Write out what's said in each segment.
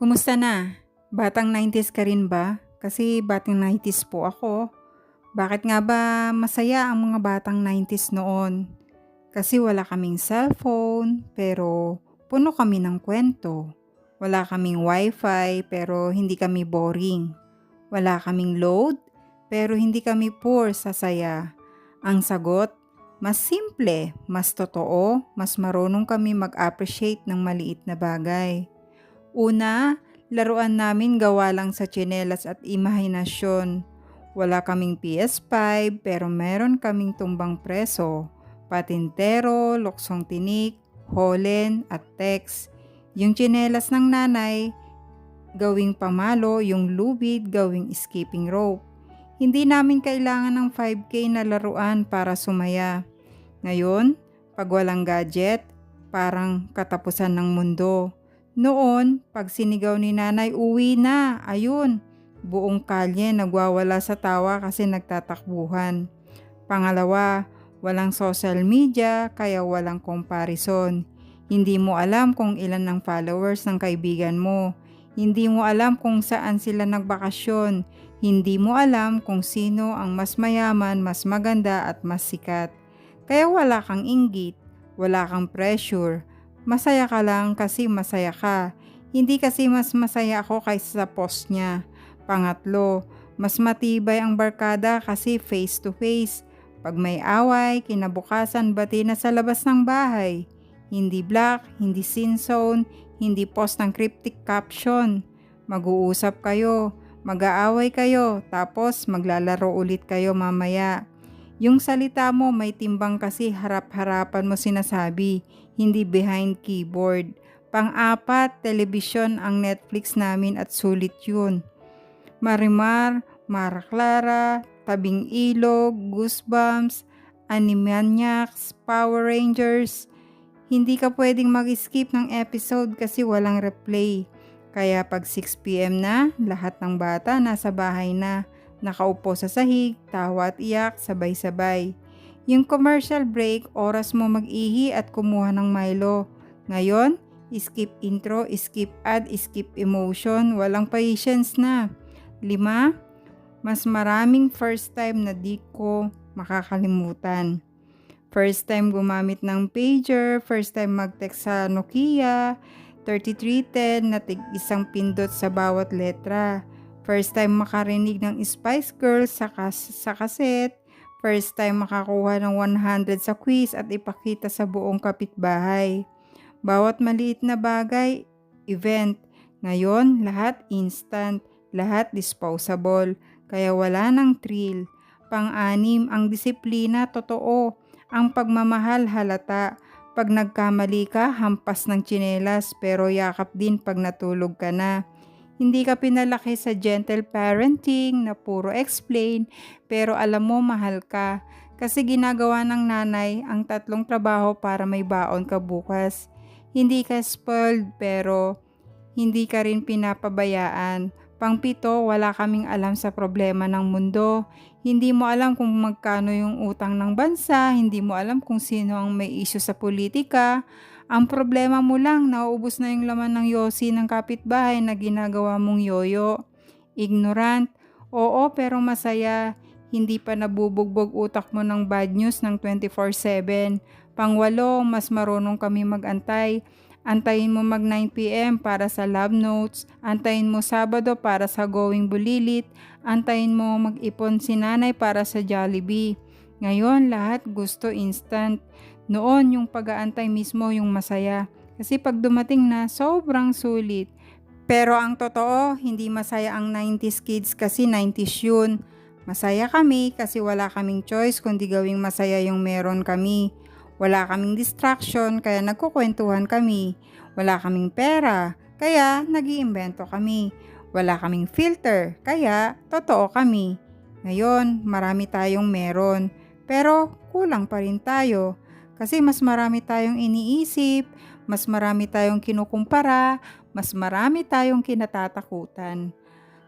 Kumusta na? Batang 90s ka rin ba? Kasi batang 90s po ako. Bakit nga ba masaya ang mga batang 90s noon? Kasi wala kaming cellphone, pero puno kami ng kwento. Wala kaming wifi, pero hindi kami boring. Wala kaming load, pero hindi kami poor sa saya. Ang sagot, mas simple, mas totoo, mas marunong kami mag-appreciate ng maliit na bagay. Una, laruan namin gawa lang sa tsinelas at imahinasyon. Wala kaming PS5 pero meron kaming tumbang preso, patintero, luksong tinik, holen at text. Yung tsinelas ng nanay, gawing pamalo, yung lubid, gawing skipping rope. Hindi namin kailangan ng 5K na laruan para sumaya. Ngayon, pag walang gadget, parang katapusan ng mundo. Noon, pag sinigaw ni nanay, uwi na, ayun, buong kalye nagwawala sa tawa kasi nagtatakbuhan. Pangalawa, walang social media kaya walang comparison. Hindi mo alam kung ilan ang followers ng kaibigan mo. Hindi mo alam kung saan sila nagbakasyon. Hindi mo alam kung sino ang mas mayaman, mas maganda at mas sikat. Kaya wala kang inggit, wala kang pressure. Masaya ka lang kasi masaya ka. Hindi kasi mas masaya ako kaysa sa post niya. Pangatlo, mas matibay ang barkada kasi face to face. Pag may away, kinabukasan bati na sa labas ng bahay. Hindi block, hindi scene zone, hindi post ng cryptic caption. Mag-uusap kayo, mag-aaway kayo, tapos maglalaro ulit kayo mamaya. Yung salita mo may timbang kasi harap-harapan mo sinasabi, hindi behind keyboard. Pang-apat, telebisyon ang Netflix namin at sulit yun. Marimar, Mara Clara, Tabing Ilog, Goosebumps, Animaniacs, Power Rangers. Hindi ka pwedeng mag-skip ng episode kasi walang replay. Kaya pag 6 PM na, lahat ng bata nasa bahay na. Nakaupo sa sahig, tawa at iyak, sabay-sabay. Yung commercial break, oras mo mag-ihi at kumuha ng Milo. Ngayon, skip intro, skip ad, skip emotion, walang patience na. 5, mas maraming first time na di ko makakalimutan. First time gumamit ng pager, first time mag-text sa Nokia, 3310 na tig-isang pindot sa bawat letra. First time makarinig ng Spice Girls sa cassette. First time makakuha ng 100 sa quiz at ipakita sa buong kapitbahay. Bawat maliit na bagay, event. Ngayon, lahat instant, lahat disposable. Kaya wala ng thrill. Pang-anim, ang disiplina totoo. Ang pagmamahal halata. Pag nagkamali ka, hampas ng tsinelas pero yakap din pag natulog ka na. Hindi ka pinalaki sa gentle parenting na puro explain pero alam mo mahal ka kasi ginagawa ng nanay ang 3 trabaho para may baon ka bukas. Hindi ka spoiled pero hindi ka rin pinapabayaan. Pang-7, wala kaming alam sa problema ng mundo. Hindi mo alam kung magkano yung utang ng bansa, hindi mo alam kung sino ang may issue sa politika. Ang problema mo lang, nauubos na yung laman ng yosi ng kapitbahay na ginagawa mong yoyo. Ignorant, oo pero masaya. Hindi pa nabubugbog utak mo ng bad news ng 24/7. Pang-8, mas marunong kami mag-antay. Antayin mo mag 9 PM para sa lab notes. Antayin mo Sabado para sa going bulilit. Antayin mo mag-ipon si nanay para sa Jollibee. Ngayon, lahat gusto instant. Noon, yung pag-aantay mismo yung masaya. Kasi pag dumating na, sobrang sulit. Pero ang totoo, hindi masaya ang 90s kids kasi 90s yun. Masaya kami kasi wala kaming choice kundi gawing masaya yung meron kami. Wala kaming distraction kaya nagkukwentuhan kami. Wala kaming pera kaya nag-iimbento kami. Wala kaming filter kaya totoo kami. Ngayon, marami tayong meron pero kulang pa rin tayo. Kasi mas marami tayong iniisip, mas marami tayong kinukumpara, mas marami tayong kinatatakutan.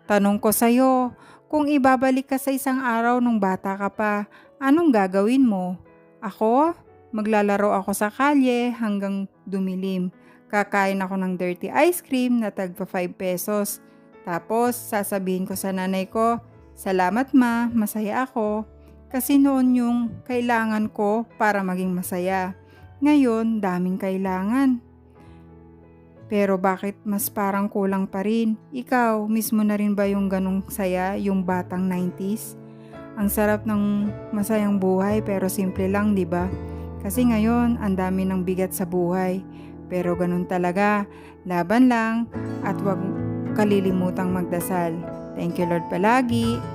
Tanong ko sa'yo, kung ibabalik ka sa isang araw nung bata ka pa, anong gagawin mo? Ako, maglalaro ako sa kalye hanggang dumilim. Kakain ako ng dirty ice cream na tagpa 5 pesos. Tapos sasabihin ko sa nanay ko, "Salamat ma, masaya ako." Kasi noon yung kailangan ko para maging masaya. Ngayon, daming kailangan. Pero bakit mas parang kulang pa rin? Ikaw, mismo na rin ba yung ganong saya, yung batang 90s? Ang sarap ng masayang buhay pero simple lang, 'di ba? Kasi ngayon, ang dami ng bigat sa buhay. Pero ganun talaga, laban lang at 'wag kalilimutang magdasal. Thank you Lord palagi.